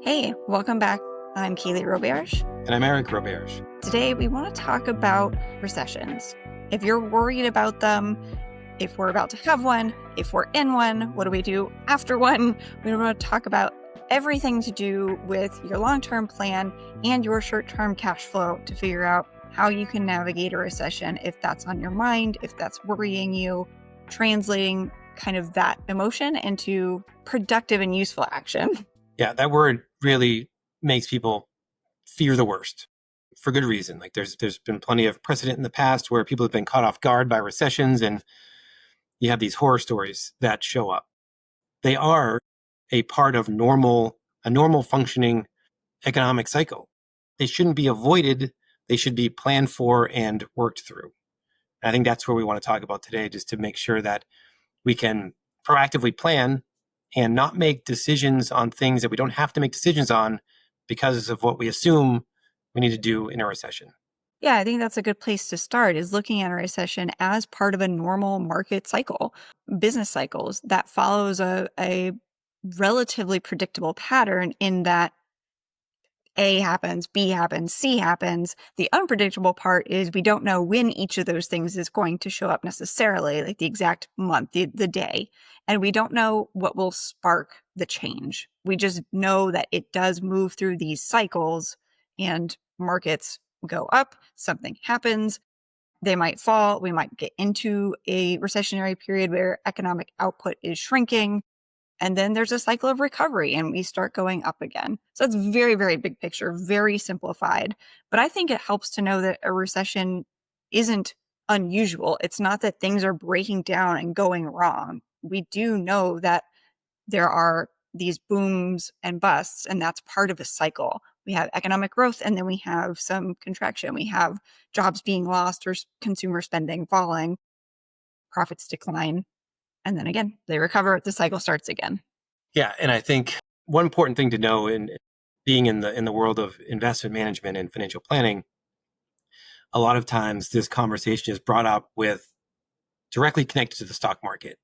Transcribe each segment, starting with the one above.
Hey, welcome back. I'm Kaylee Roberge. And I'm Eric Roberge. Today, we want to talk about recessions. If you're worried about them, if we're about to have one, if we're in one, what do we do after one? We want to talk about everything to do with your long-term plan and your short-term cash flow to figure out how you can navigate a recession if that's on your mind, if that's worrying you, translating kind of that emotion into productive and useful action. Yeah, that word really makes people fear the worst for good reason. Like there's been plenty of precedent in the past where people have been caught off guard by recessions, and you have these horror stories that show up. They are a part of a normal functioning economic cycle. They shouldn't be avoided. They should be planned for and worked through. And I think that's where we want to talk about today, just to make sure that we can proactively plan and not make decisions on things that we don't have to make decisions on because of what we assume we need to do in a recession. Yeah, I think that's a good place to start, is looking at a recession as part of a normal market cycle, business cycles that follows a relatively predictable pattern in that A happens, B happens, C happens. The unpredictable part is we don't know when each of those things is going to show up necessarily, like the exact month, the day. And we don't know what will spark the change. We just know that it does move through these cycles, and markets go up, something happens, they might fall, we might get into a recessionary period where economic output is shrinking. And then there's a cycle of recovery and we start going up again. So it's very, very big picture, very simplified. But I think it helps to know that a recession isn't unusual. It's not that things are breaking down and going wrong. We do know that there are these booms and busts, and that's part of a cycle. We have economic growth, and then we have some contraction. We have jobs being lost or consumer spending falling, profits decline. And then again, they recover, the cycle starts again. Yeah, and I think one important thing to know in being in the world of investment management and financial planning, a lot of times this conversation is brought up with directly connected to the stock market.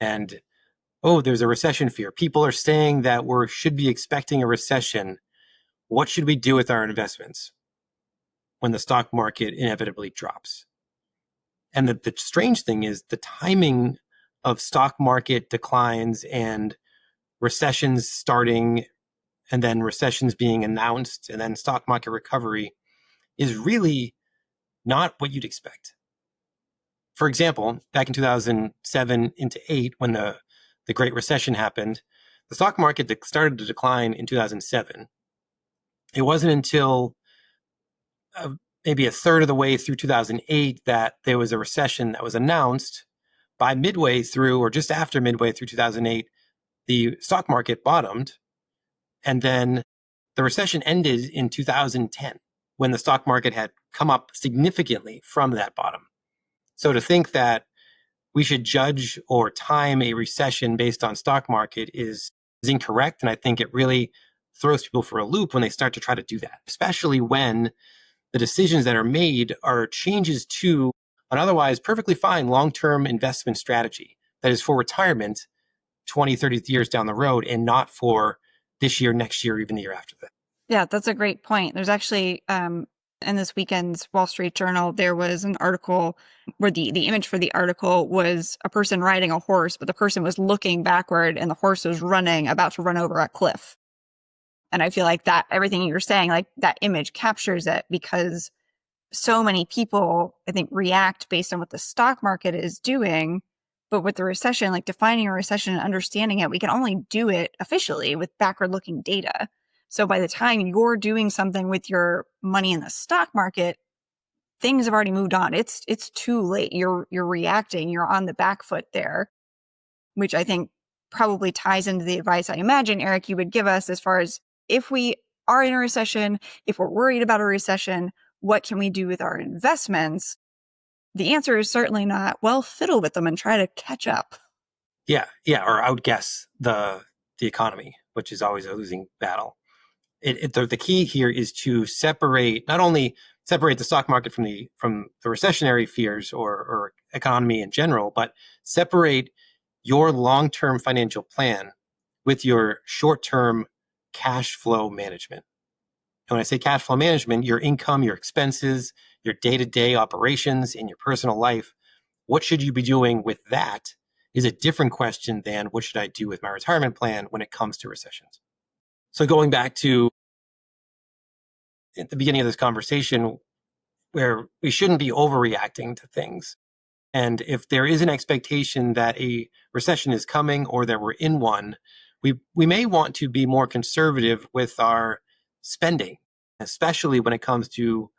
And there's a recession fear. People are saying that we should be expecting a recession. What should we do with our investments when the stock market inevitably drops? And the strange thing is the timing of stock market declines and recessions starting, and then recessions being announced, and then stock market recovery is really not what you'd expect. For example, back in 2007 into 8, when the Great Recession happened, the stock market started to decline in 2007. It wasn't until maybe a third of the way through 2008 that there was a recession that was announced. By midway through, or just after midway through 2008, the stock market bottomed. And then the recession ended in 2010, when the stock market had come up significantly from that bottom. So to think that we should judge or time a recession based on stock market is incorrect. And I think it really throws people for a loop when they start to try to do that, especially when the decisions that are made are changes to an otherwise perfectly fine long-term investment strategy that is for retirement 20, 30 years down the road, and not for this year, next year, even the year after that. Yeah, that's a great point. There's actually, in this weekend's Wall Street Journal, there was an article where the image for the article was a person riding a horse, but the person was looking backward and the horse was running, about to run over a cliff. And I feel like that everything you're saying, like that image captures it, because so many people, I think, react based on what the stock market is doing. But with the recession, like defining a recession and understanding it, we can only do it officially with backward looking data. So by the time you're doing something with your money in the stock market, things have already moved on. It's too late. You're reacting. You're on the back foot there, which I think probably ties into the advice I imagine, Eric, you would give us as far as if we are in a recession, if we're worried about a recession, what can we do with our investments? The answer is certainly not, well, fiddle with them and try to catch up. Yeah, or outguess the economy, which is always a losing battle. The key here is to not only separate the stock market from the recessionary fears or economy in general, but separate your long-term financial plan with your short-term cash flow management. And when I say cash flow management, your income, your expenses, your day-to-day operations in your personal life, what should you be doing with that is a different question than what should I do with my retirement plan when it comes to recessions. So going back to at the beginning of this conversation, where we shouldn't be overreacting to things. And if there is an expectation that a recession is coming or that we're in one, we may want to be more conservative with our spending, especially when it comes to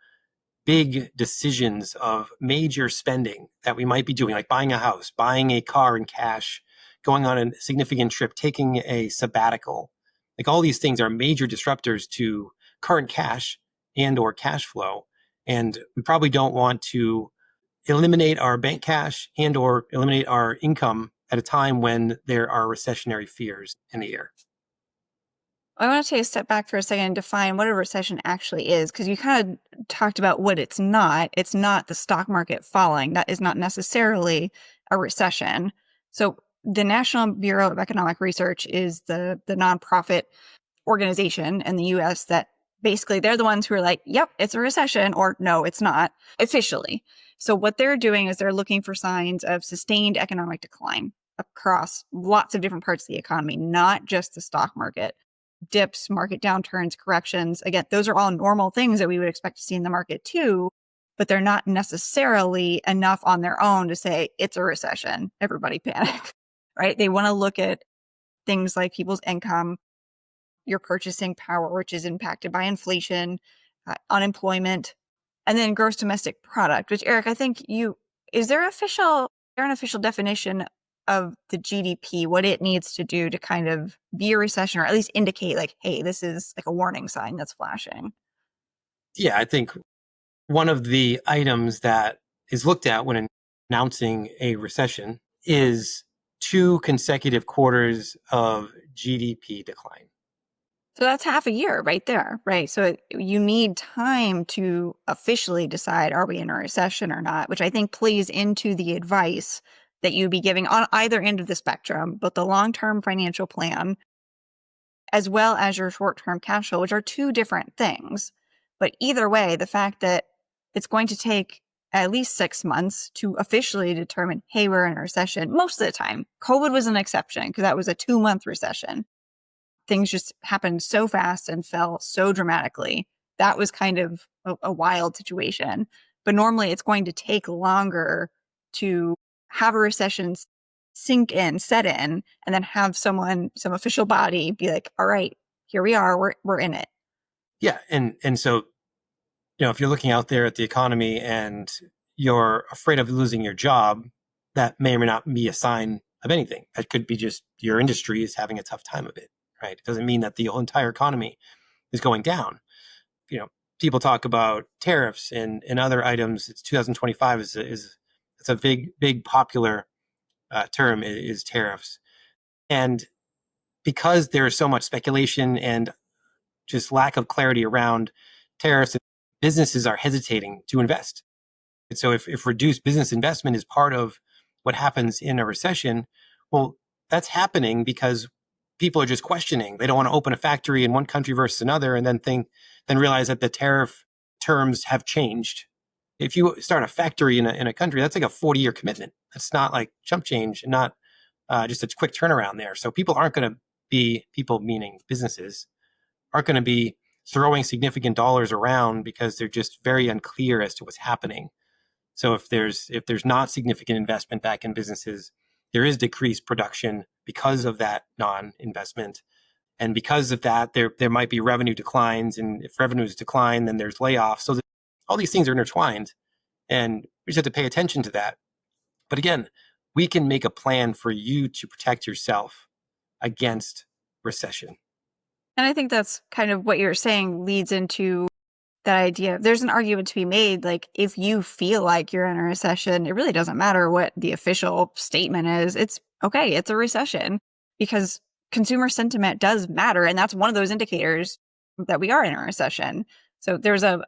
big decisions of major spending that we might be doing, like buying a house, buying a car in cash, going on a significant trip, taking a sabbatical. Like all these things are major disruptors to current cash and or cash flow. And we probably don't want to eliminate our bank cash and or eliminate our income at a time when there are recessionary fears in the air. I want to take a step back for a second and define what a recession actually is, because you kind of talked about what it's not. It's not the stock market falling. That is not necessarily a recession. So the National Bureau of Economic Research is the nonprofit organization in the US that basically they're the ones who are like, yep, it's a recession, or no, it's not officially. So what they're doing is they're looking for signs of sustained economic decline across lots of different parts of the economy, not just the stock market. Dips, market downturns, corrections. Again, those are all normal things that we would expect to see in the market too, but they're not necessarily enough on their own to say it's a recession. Everybody panic, right? They want to look at things like people's income, your purchasing power, which is impacted by inflation, unemployment, and then gross domestic product, which Eric, I think is there an official definition of the GDP, what it needs to do to kind of be a recession or at least indicate like, hey, this is like a warning sign that's flashing? Yeah, I think one of the items that is looked at when announcing a recession is 2 consecutive quarters of GDP decline. So that's half a year right there, right? So you need time to officially decide, are we in a recession or not, which I think plays into the advice that you'd be giving on either end of the spectrum, but the long-term financial plan as well as your short-term cash flow, which are two different things. But either way, the fact that it's going to take at least 6 months to officially determine, hey, we're in a recession, most of the time. COVID was an exception because that was a 2-month recession. Things just happened so fast and fell so dramatically. That was kind of a wild situation. But normally it's going to take longer to have a recession sink in, set in, and then have some official body be like, all right, here we are, we're in it. Yeah, and so if you're looking out there at the economy and you're afraid of losing your job, that may or may not be a sign of anything. That could be just your industry is having a tough time of it, right? It doesn't mean that the whole entire economy is going down. People talk about tariffs and other items. It's 2025 is it's a big popular term is tariffs, and because there's so much speculation and just lack of clarity around tariffs, businesses are hesitating to invest. And so if reduced business investment is part of what happens in a recession, well, that's happening because people are just questioning. They don't want to open a factory in one country versus another and then realize that the tariff terms have changed. If you start a factory in a country, that's like a 40-year commitment. That's not like chump change and not just a quick turnaround there. So people meaning businesses, aren't going to be throwing significant dollars around because they're just very unclear as to what's happening. So if there's not significant investment back in businesses, there is decreased production because of that non-investment. And because of that, there might be revenue declines. And if revenues decline, then there's layoffs. So all these things are intertwined. And we just have to pay attention to that. But again, we can make a plan for you to protect yourself against recession. And I think that's kind of what you're saying leads into that idea. There's an argument to be made, like if you feel like you're in a recession, it really doesn't matter what the official statement is. It's okay, it's a recession, because consumer sentiment does matter. And that's one of those indicators that we are in a recession. So there's a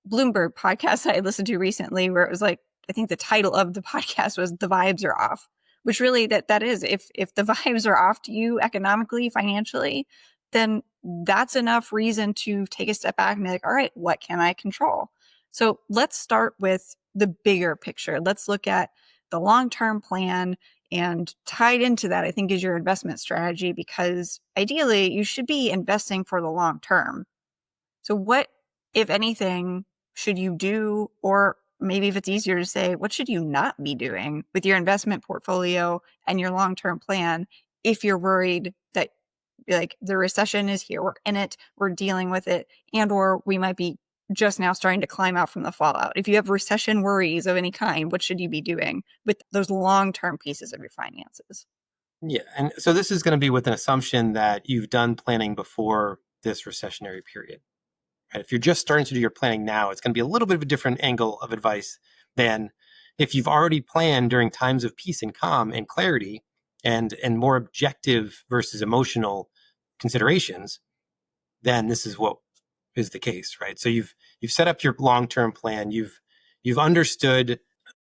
Bloomberg podcast I listened to recently where it was like, I think the title of the podcast was "The Vibes Are Off," which really that is, if the vibes are off to you economically, financially, then that's enough reason to take a step back and be like, all right, what can I control? So let's start with the bigger picture. Let's look at the long-term plan, and tied into that, I think, is your investment strategy, because ideally you should be investing for the long term. So what, if anything, should you do, or maybe if it's easier to say, what should you not be doing with your investment portfolio and your long-term plan if you're worried that like the recession is here, we're in it, we're dealing with it, and or we might be just now starting to climb out from the fallout. If you have recession worries of any kind, what should you be doing with those long-term pieces of your finances? Yeah. And so this is going to be with an assumption that you've done planning before this recessionary period. Right? If you're just starting to do your planning now, it's going to be a little bit of a different angle of advice than if you've already planned during times of peace and calm and clarity and more objective versus emotional considerations. Then this is what is the case, right? So you've set up your long-term plan. You've understood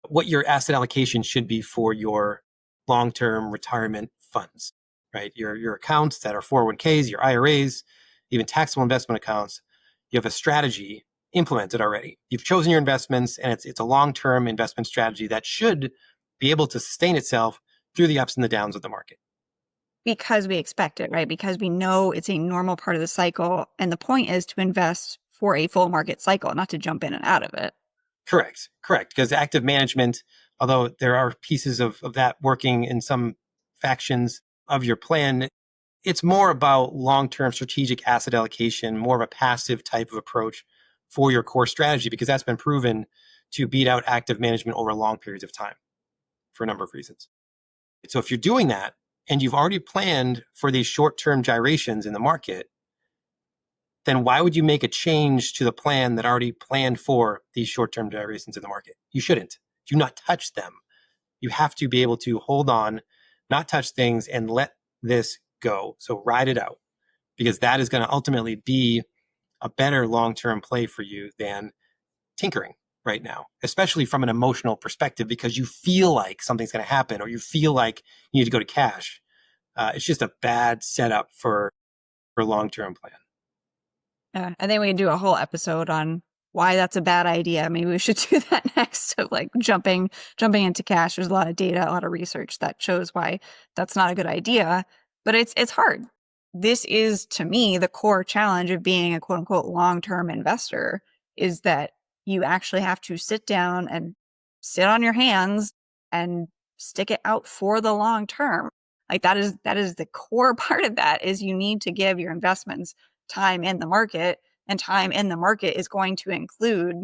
what your asset allocation should be for your long-term retirement funds, right? Your accounts that are 401ks, your IRAs, even taxable investment accounts. You have a strategy implemented already. You've chosen your investments, and it's a long-term investment strategy that should be able to sustain itself through the ups and the downs of the market. Because we expect it, right? Because we know it's a normal part of the cycle. And the point is to invest for a full market cycle, not to jump in and out of it. Correct. Because active management, although there are pieces of that working in some factions of your plan, it's more about long-term strategic asset allocation, more of a passive type of approach for your core strategy, because that's been proven to beat out active management over long periods of time for a number of reasons. So if you're doing that and you've already planned for these short-term gyrations in the market, then why would you make a change to the plan that already planned for these short-term gyrations in the market? You shouldn't. Do not touch them. You have to be able to hold on, not touch things, and let this go. So ride it out, because that is going to ultimately be a better long-term play for you than tinkering right now, especially from an emotional perspective, because you feel like something's going to happen or you feel like you need to go to cash. It's just a bad setup for a long-term plan. I think we can do a whole episode on why that's a bad idea. Maybe we should do that next. Of like jumping into cash. There's a lot of data, a lot of research that shows why that's not a good idea. But it's hard. This is, to me, the core challenge of being a quote unquote long-term investor, is that you actually have to sit down and sit on your hands and stick it out for the long term. Like that is the core part of that, is you need to give your investments time in the market, and time in the market is going to include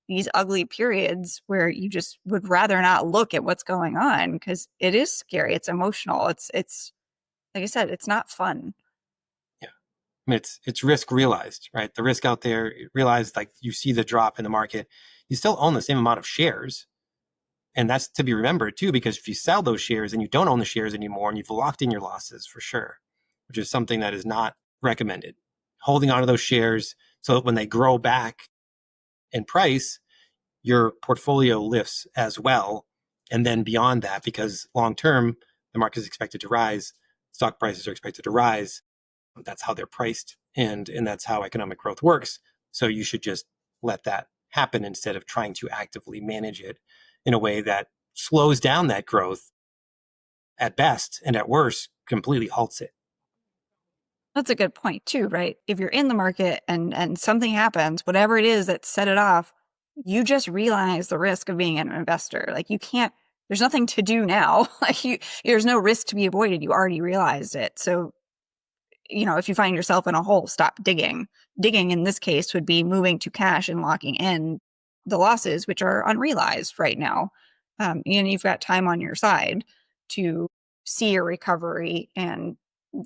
these ugly periods where you just would rather not look at what's going on, because it is scary, it's emotional, it's like I said, it's not fun. Yeah. I mean, it's risk realized, right? The risk out there realized, like you see the drop in the market, you still own the same amount of shares. And that's to be remembered too, because if you sell those shares and you don't own the shares anymore and you've locked in your losses for sure, which is something that is not recommended. Holding on to those shares so that when they grow back in price, your portfolio lifts as well. And then beyond that, because long term, the market is expected to rise, stock prices are expected to rise. That's how they're priced, and that's how economic growth works. So you should just let that happen instead of trying to actively manage it in a way that slows down that growth at best, and at worst completely halts it. That's a good point too, right? If you're in the market and something happens, whatever it is that set it off, you just realize the risk of being an investor. Like you can't, there's nothing to do now. Like there's no risk to be avoided. You already realized it. So, if you find yourself in a hole, stop digging. Digging in this case would be moving to cash and locking in the losses, which are unrealized right now. And you've got time on your side to see a recovery. And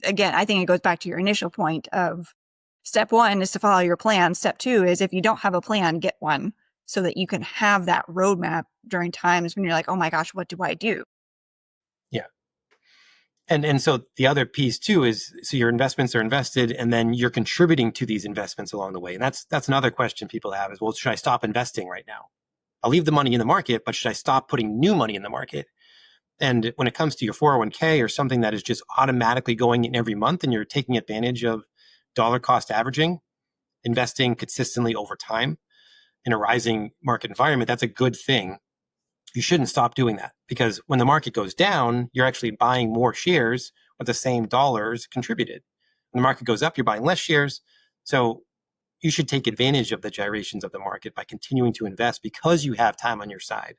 again, I think it goes back to your initial point of step one is to follow your plan. Step two is, if you don't have a plan, get one, so that you can have that roadmap during times when you're like, oh my gosh, what do I do? Yeah. And so the other piece too is, so your investments are invested and then you're contributing to these investments along the way. And that's another question people have is, well, should I stop investing right now? I'll leave the money in the market, but should I stop putting new money in the market? And when it comes to your 401k or something that is just automatically going in every month and you're taking advantage of dollar cost averaging, investing consistently over time in a rising market environment, that's a good thing. You shouldn't stop doing that, because when the market goes down, you're actually buying more shares with the same dollars contributed. When the market goes up, you're buying less shares. So you should take advantage of the gyrations of the market by continuing to invest because you have time on your side.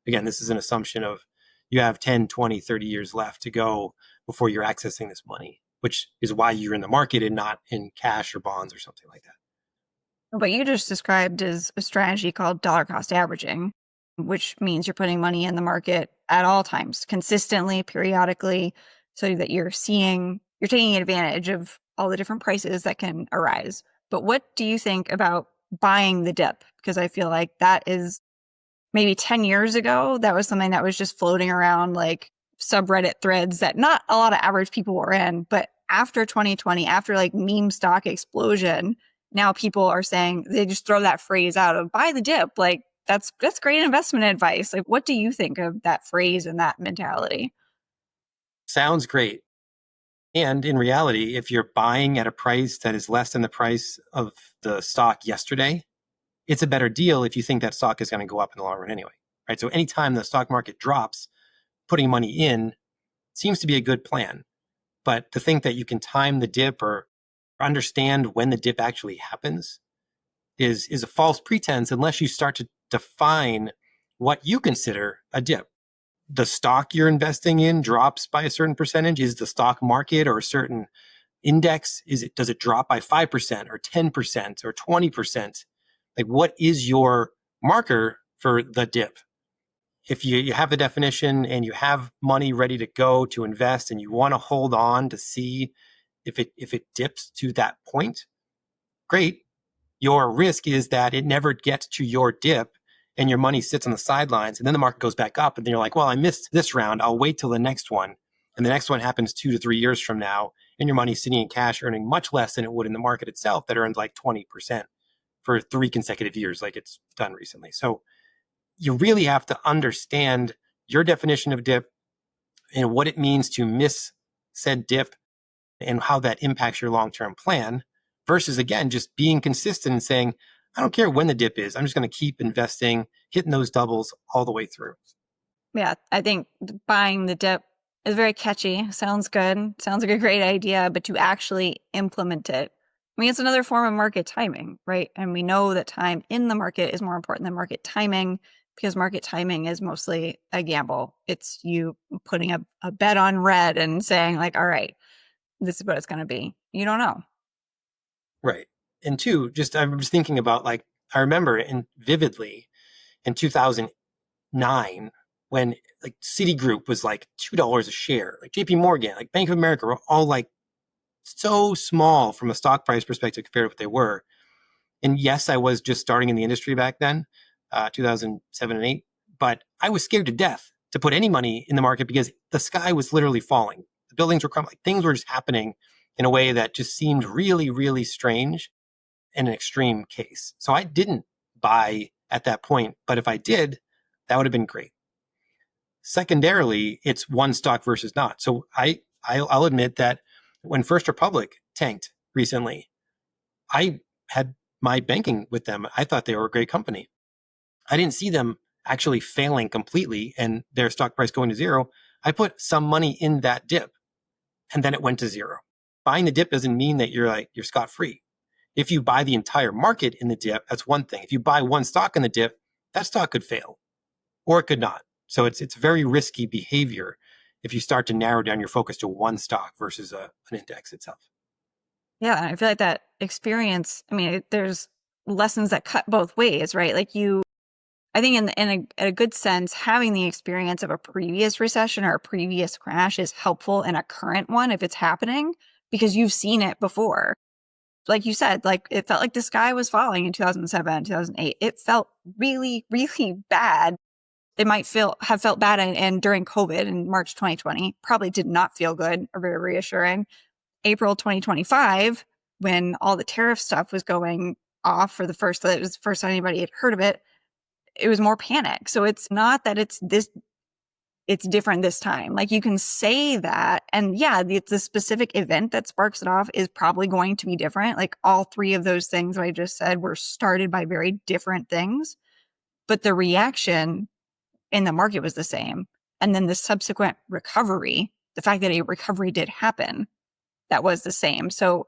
Again, this is an assumption of you have 10, 20, 30 years left to go before you're accessing this money, which is why you're in the market and not in cash or bonds or something like that. What you just described is a strategy called dollar cost averaging, which means you're putting money in the market at all times, consistently, periodically, so that you're taking advantage of all the different prices that can arise. But what do you think about buying the dip? Because I feel like that is maybe 10 years ago, that was something that was just floating around like subreddit threads that not a lot of average people were in. But after 2020, after like meme stock explosion, now people are saying they just throw that phrase out of buy the dip. Like that's great investment advice. Like what do you think of that phrase and that mentality? Sounds great. And in reality, if you're buying at a price that is less than the price of the stock yesterday, it's a better deal if you think that stock is going to go up in the long run anyway, right? So anytime the stock market drops, putting money in seems to be a good plan. But to think that you can time the dip or understand when the dip actually happens is a false pretense unless you start to define what you consider a dip. The stock you're investing in drops by a certain percentage. Is the stock market or a certain index, does it drop by 5% or 10% or 20%? Like, what is your marker for the dip? If you have the definition and you have money ready to go to invest and you want to hold on to see if it dips to that point, great. Your risk is that it never gets to your dip and your money sits on the sidelines, and then the market goes back up, and then you're like, well, I missed this round, I'll wait till the next one. And the next one happens 2 to 3 years from now, and your money's sitting in cash earning much less than it would in the market itself that earned like 20% for 3 consecutive years like it's done recently. So you really have to understand your definition of dip and what it means to miss said dip and how that impacts your long-term plan versus, again, just being consistent and saying, I don't care when the dip is. I'm just going to keep investing, hitting those doubles all the way through. Yeah, I think buying the dip is very catchy. Sounds good. Sounds like a great idea, but to actually implement it, I mean, it's another form of market timing, right? And we know that time in the market is more important than market timing because market timing is mostly a gamble. It's you putting a bet on red and saying, like, all right, this is what it's going to be. You don't know. Right. And two, just I was thinking about, like, I remember vividly in 2009 when like Citigroup was like $2 a share, like JP Morgan, like Bank of America were all like so small from a stock price perspective compared to what they were. And yes, I was just starting in the industry back then, 2007 and 8, but I was scared to death to put any money in the market because the sky was literally falling. The buildings were crumbling. Things were just happening in a way that just seemed really, really strange and an extreme case. So I didn't buy at that point, but if I did, that would have been great. Secondarily, it's one stock versus not. So I'll admit that when First Republic tanked recently, I had my banking with them. I thought they were a great company. I didn't see them actually failing completely and their stock price going to zero. I put some money in that dip and then it went to zero. Buying the dip doesn't mean that you're scot-free. If you buy the entire market in the dip, that's one thing. If you buy one stock in the dip, that stock could fail or it could not. So it's very risky behavior if you start to narrow down your focus to one stock versus an index itself. Yeah, I feel like that experience, I mean, there's lessons that cut both ways, right? Like I think in a good sense, having the experience of a previous recession or a previous crash is helpful in a current one if it's happening because you've seen it before. Like you said, like it felt like the sky was falling in 2007, 2008. It felt really, really bad. It might have felt bad and during COVID in March 2020, probably did not feel good or very reassuring. April 2025, when all the tariff stuff was going off it was the first time anybody had heard of it, it was more panic. So it's not that it's this it's different this time. Like you can say that, and yeah, the specific event that sparks it off is probably going to be different. Like all three of those things that I just said were started by very different things, but the reaction in the market was the same. And then the subsequent recovery, the fact that a recovery did happen, that was the same. So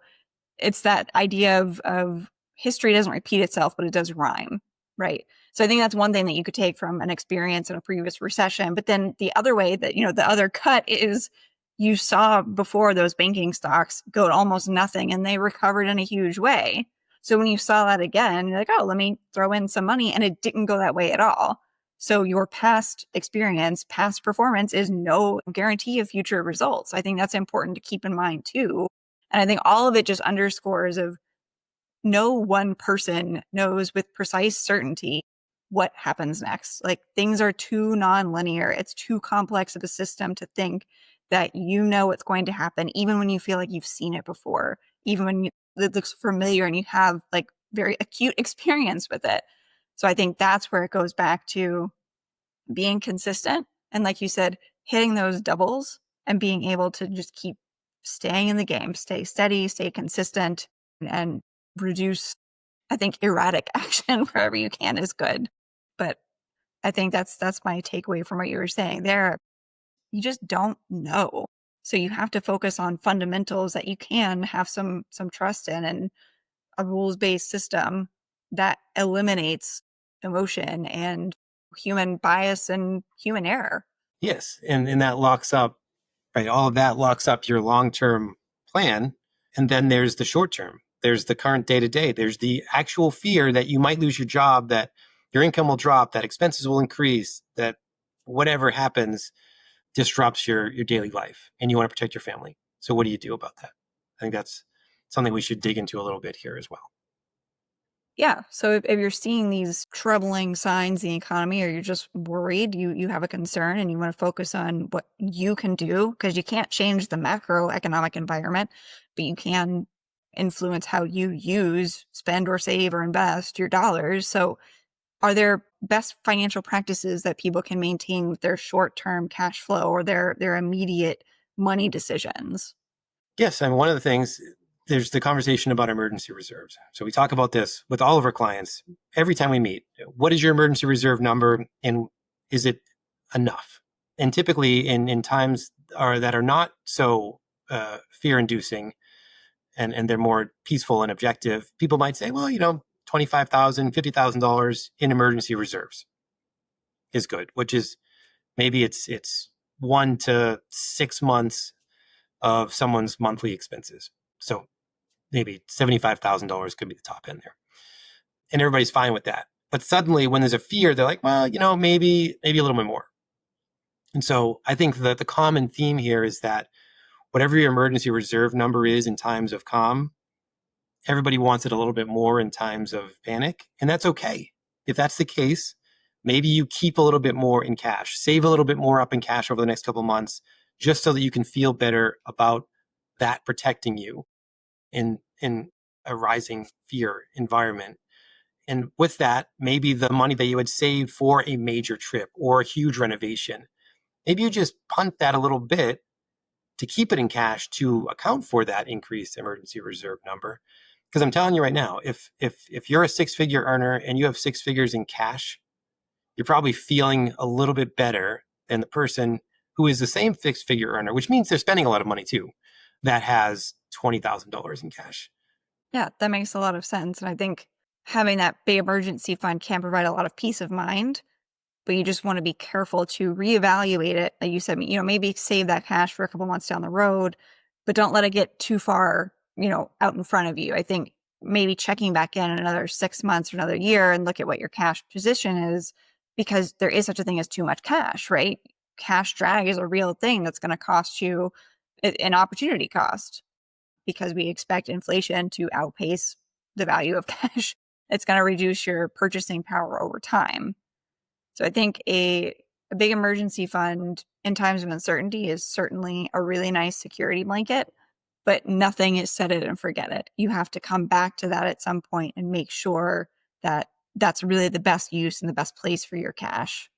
it's that idea of history doesn't repeat itself, but it does rhyme, right? So I think that's one thing that you could take from an experience in a previous recession. But then the other way that, the other cut is you saw before those banking stocks go to almost nothing and they recovered in a huge way. So when you saw that again, you're like, oh, let me throw in some money. And it didn't go that way at all. So your past experience, past performance is no guarantee of future results. I think that's important to keep in mind too. And I think all of it just underscores of no one person knows with precise certainty what happens next. Like things are too nonlinear. It's too complex of a system to think that you know what's going to happen, even when you feel like you've seen it before, even when it looks familiar and you have like very acute experience with it. So I think that's where it goes back to being consistent. And like you said, hitting those doubles and being able to just keep staying in the game, stay steady, stay consistent, and reduce, I think, erratic action wherever you can is good. But I think that's my takeaway from what you were saying there. You just don't know. So you have to focus on fundamentals that you can have some trust in, and a rules-based system that eliminates emotion and human bias and human error. Yes, and that locks up, right? All of that locks up your long-term plan, and then there's the short term. There's the current day to day. There's the actual fear that you might lose your job, that your income will drop, that expenses will increase, that whatever happens disrupts your daily life, and you want to protect your family. So what do you do about that? I think that's something we should dig into a little bit here as well. Yeah. So if you're seeing these troubling signs in the economy, or you're just worried, you have a concern and you want to focus on what you can do, because you can't change the macroeconomic environment, but you can influence how you use, spend or save or invest your dollars. So are there best financial practices that people can maintain with their short-term cash flow or their immediate money decisions? Yes, and one of the things, there's the conversation about emergency reserves. So we talk about this with all of our clients every time we meet. What is your emergency reserve number, and is it enough? And typically in times that are not so fear-inducing, and they're more peaceful and objective, people might say, well, $25,000, $50,000 in emergency reserves is good, which is maybe it's 1 to 6 months of someone's monthly expenses. So maybe $75,000 could be the top end there. And everybody's fine with that. But suddenly when there's a fear, they're like, well, maybe a little bit more. And so I think that the common theme here is that whatever your emergency reserve number is in times of calm, everybody wants it a little bit more in times of panic. And that's okay. If that's the case, maybe you keep a little bit more in cash, save a little bit more up in cash over the next couple of months, just so that you can feel better about that protecting you in a rising fear environment. And with that, maybe the money that you had saved for a major trip or a huge renovation, maybe you just punt that a little bit to keep it in cash to account for that increased emergency reserve number. Because I'm telling you right now, if you're a six-figure earner and you have six figures in cash, you're probably feeling a little bit better than the person who is the same six-figure earner, which means they're spending a lot of money too, that has $20,000 in cash. Yeah, that makes a lot of sense. And I think having that big emergency fund can provide a lot of peace of mind, but you just want to be careful to reevaluate it. Like you said, maybe save that cash for a couple months down the road, but don't let it get too far, out in front of you. I think maybe checking back in another 6 months or another year and look at what your cash position is, because there is such a thing as too much cash, right? Cash drag is a real thing that's going to cost you an opportunity cost, because we expect inflation to outpace the value of cash. It's going to reduce your purchasing power over time. So I think a big emergency fund in times of uncertainty is certainly a really nice security blanket, but nothing is set it and forget it. You have to come back to that at some point and make sure that that's really the best use and the best place for your cash.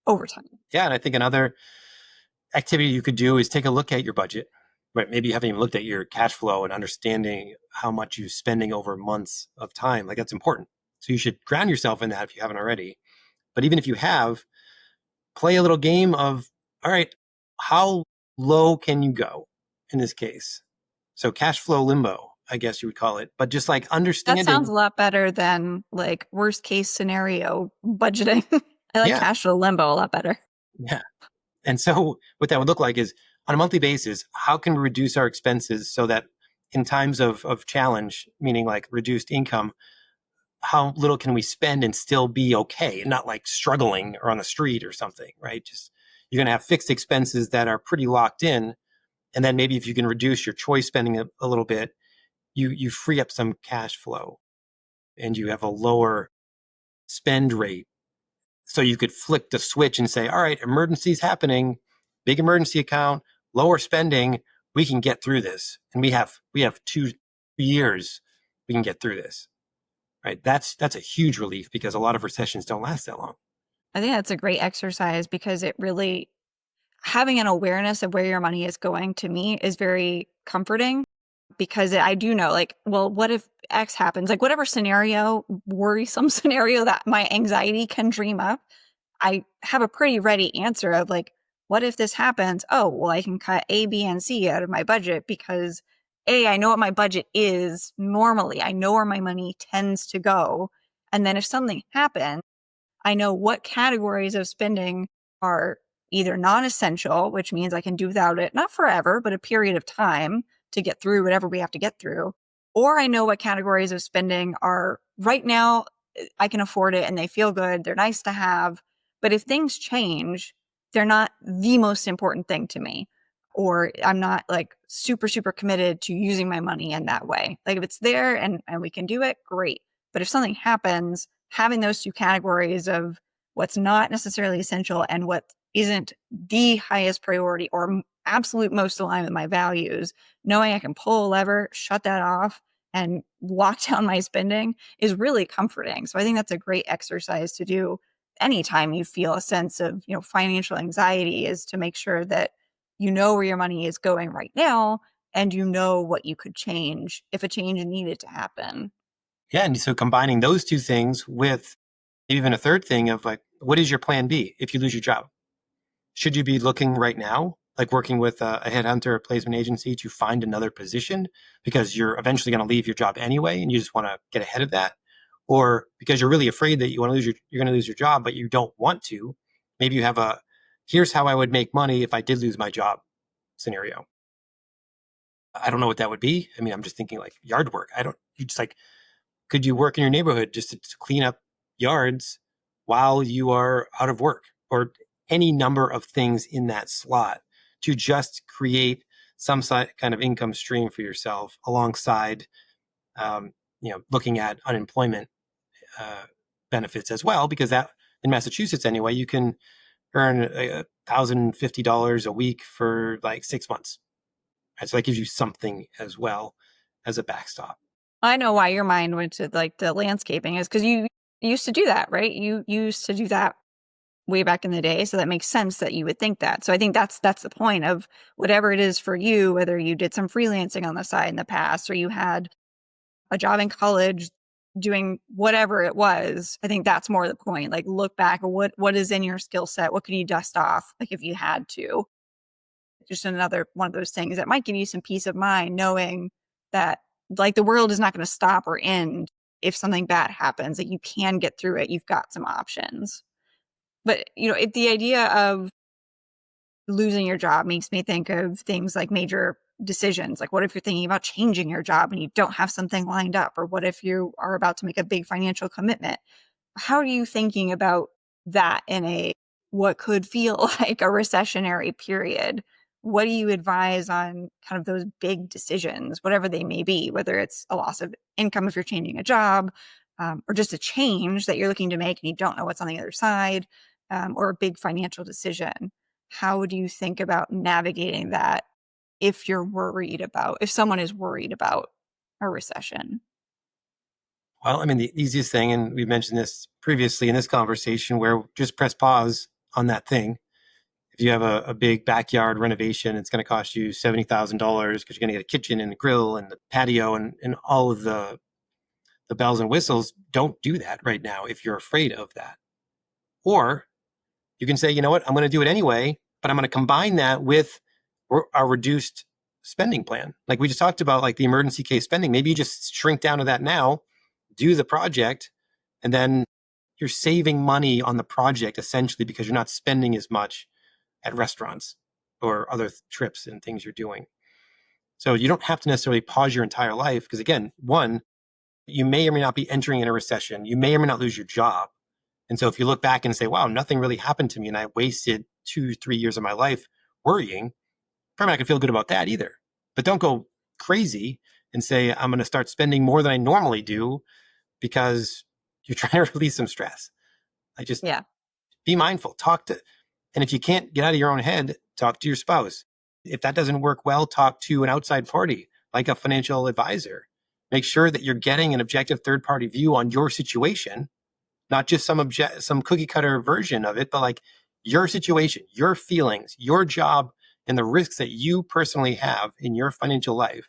over time. Yeah, and I think another activity you could do is take a look at your budget. Right, maybe you haven't even looked at your cash flow and understanding how much you're spending over months of time. Like that's important. So you should ground yourself in that if you haven't already. But even if you have, play a little game of, all right, how low can you go in this case? So cash flow limbo, I guess you would call it, but just like That sounds understanding. a lot better than like worst case scenario budgeting. I like Yeah, cash flow limbo a lot better. yeah. And so what that would look like is on a monthly basis, how can we reduce our expenses so that in times of challenge, meaning like reduced income, how little can we spend and still be okay and not like struggling or on the street or something, right? Just you're going to have fixed expenses that are pretty locked in. And then maybe if you can reduce your choice spending a little bit, you free up some cash flow and you have a lower spend rate. So you could flick the switch and say, all right, emergencies happening, big emergency account, lower spending, we can get through this. And we have 2 years we can get through this. Right. That's a huge relief because a lot of recessions don't last that long. I think that's a great exercise because it really having an awareness of where your money is going to me is very comforting because I do know, like, well, what if X happens? Like, whatever scenario, worrisome scenario that my anxiety can dream up, I have a pretty ready answer of like, what if this happens? Oh, well, I can cut A, B, and C out of my budget because A, I know what my budget is normally. I know where my money tends to go. And then if something happens, I know what categories of spending are either non-essential, which means I can do without it, not forever, but a period of time to get through whatever we have to get through. Or I know what categories of spending are right now, I can afford it and they feel good. They're nice to have. But if things change, they're not the most important thing to me. Or I'm not like super, super committed to using my money in that way. Like if it's there and we can do it, great. But if something happens, having those two categories of what's not necessarily essential and what isn't the highest priority or absolute most aligned with my values, knowing I can pull a lever, shut that off, and lock down my spending is really comforting. So I think that's a great exercise to do anytime you feel a sense of, financial anxiety, is to make sure that you know where your money is going right now and you know what you could change if a change needed to happen. Yeah. And so combining those two things with even a third thing of like, what is your plan B if you lose your job? Should you be looking right now, like working with a headhunter or placement agency to find another position because you're eventually going to leave your job anyway and you just want to get ahead of that? Or because you're really afraid that you're going to lose your job, but you don't want to. Maybe you have here's how I would make money if I did lose my job scenario. I don't know what that would be. I mean, I'm just thinking like yard work. You just like, could you work in your neighborhood just to clean up yards while you are out of work or any number of things in that slot to just create some kind of income stream for yourself alongside, looking at unemployment uh, benefits as well, because that in Massachusetts anyway, you can earn $1,050 a week for like 6 months. Right? So that gives you something as well as a backstop. I know why your mind went to like the landscaping is because you used to do that, right? You used to do that way back in the day. So that makes sense that you would think that. So I think that's the point of whatever it is for you, whether you did some freelancing on the side in the past or you had a job in college doing whatever it was. I think that's more the point. Like look back at what is in your skill set. What could you dust off? Like if you had to. Just another one of those things that might give you some peace of mind knowing that like the world is not going to stop or end if something bad happens, that you can get through it. You've got some options. But if the idea of losing your job makes me think of things like major decisions. Like what if you're thinking about changing your job and you don't have something lined up? Or what if you are about to make a big financial commitment? How are you thinking about that in a what could feel like a recessionary period? What do you advise on kind of those big decisions, whatever they may be, whether it's a loss of income if you're changing a job, or just a change that you're looking to make and you don't know what's on the other side, or a big financial decision? How do you think about navigating that if someone is worried about a recession? Well, I mean, the easiest thing, and we mentioned this previously in this conversation, where just press pause on that thing. If you have a big backyard renovation, it's going to cost you $70,000 because you're going to get a kitchen and a grill and the patio and all of the bells and whistles. Don't do that right now if you're afraid of that. Or you can say, you know what, I'm going to do it anyway, but I'm going to combine that with our reduced spending plan. Like we just talked about, like the emergency case spending. Maybe you just shrink down to that now, do the project, and then you're saving money on the project essentially because you're not spending as much at restaurants or other trips and things you're doing. So you don't have to necessarily pause your entire life because, again, one, you may or may not be entering in a recession. You may or may not lose your job. And so if you look back and say, wow, nothing really happened to me and I wasted 2-3 years of my life worrying, probably not going to feel good about that either. But don't go crazy and say, I'm going to start spending more than I normally do because you're trying to release some stress. Yeah. Be mindful, and if you can't get out of your own head, talk to your spouse. If that doesn't work well, talk to an outside party, like a financial advisor. Make sure that you're getting an objective third-party view on your situation, not just some cookie cutter version of it, but like your situation, your feelings, your job, and the risks that you personally have in your financial life.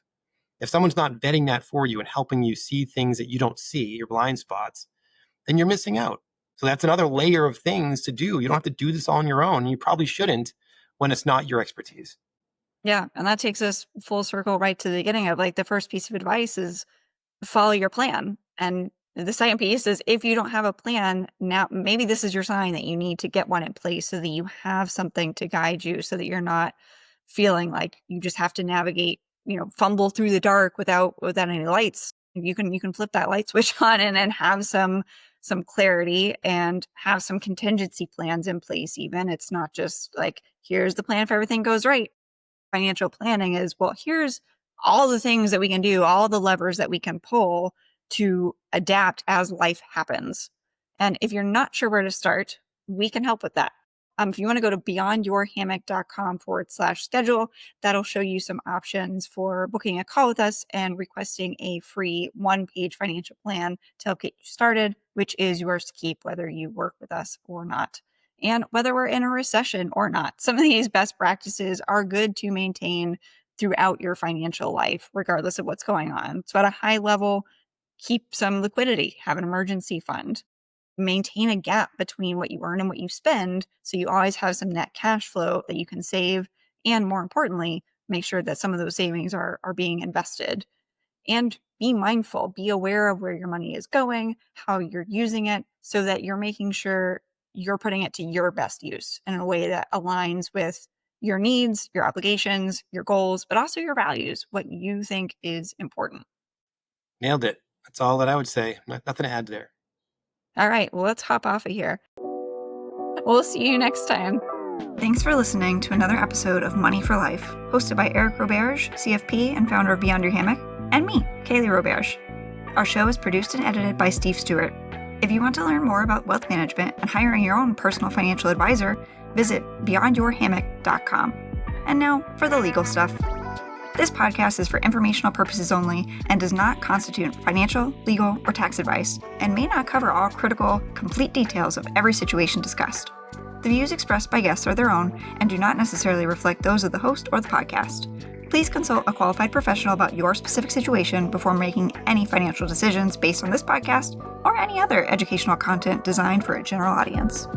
If someone's not vetting that for you and helping you see things that you don't see, your blind spots, then you're missing out. So that's another layer of things to do. You don't have to do this all on your own. You probably shouldn't when it's not your expertise. Yeah. And that takes us full circle right to the beginning of like the first piece of advice is follow your plan. And the second piece is if you don't have a plan, now maybe this is your sign that you need to get one in place so that you have something to guide you so that you're not feeling like you just have to navigate, fumble through the dark without any lights. You can flip that light switch on and then have some clarity and have some contingency plans in place. Even it's not just like, here's the plan if everything goes right. Financial planning is, well, here's all the things that we can do, all the levers that we can pull to adapt as life happens. And if you're not sure where to start, we can help with that. If you want to go to beyondyourhammock.com/schedule, that'll show you some options for booking a call with us and requesting a free 1-page financial plan to help get you started, which is yours to keep whether you work with us or not. And whether we're in a recession or not, some of these best practices are good to maintain throughout your financial life, regardless of what's going on. So at a high level, keep some liquidity, have an emergency fund, maintain a gap between what you earn and what you spend. So you always have some net cash flow that you can save. And more importantly, make sure that some of those savings are being invested. And be mindful, be aware of where your money is going, how you're using it, so that you're making sure you're putting it to your best use in a way that aligns with your needs, your obligations, your goals, but also your values, what you think is important. Nailed it. That's all that I would say. Nothing to add there. All right, well, let's hop off of here. We'll see you next time. Thanks for listening to another episode of Money for Life, hosted by Eric Roberge, CFP and founder of Beyond Your Hammock, and me, Kaylee Roberge. Our show is produced and edited by Steve Stewart. If you want to learn more about wealth management and hiring your own personal financial advisor, visit beyondyourhammock.com. And now for the legal stuff. This podcast is for informational purposes only and does not constitute financial, legal, or tax advice, and may not cover all critical, complete details of every situation discussed. The views expressed by guests are their own and do not necessarily reflect those of the host or the podcast. Please consult a qualified professional about your specific situation before making any financial decisions based on this podcast or any other educational content designed for a general audience.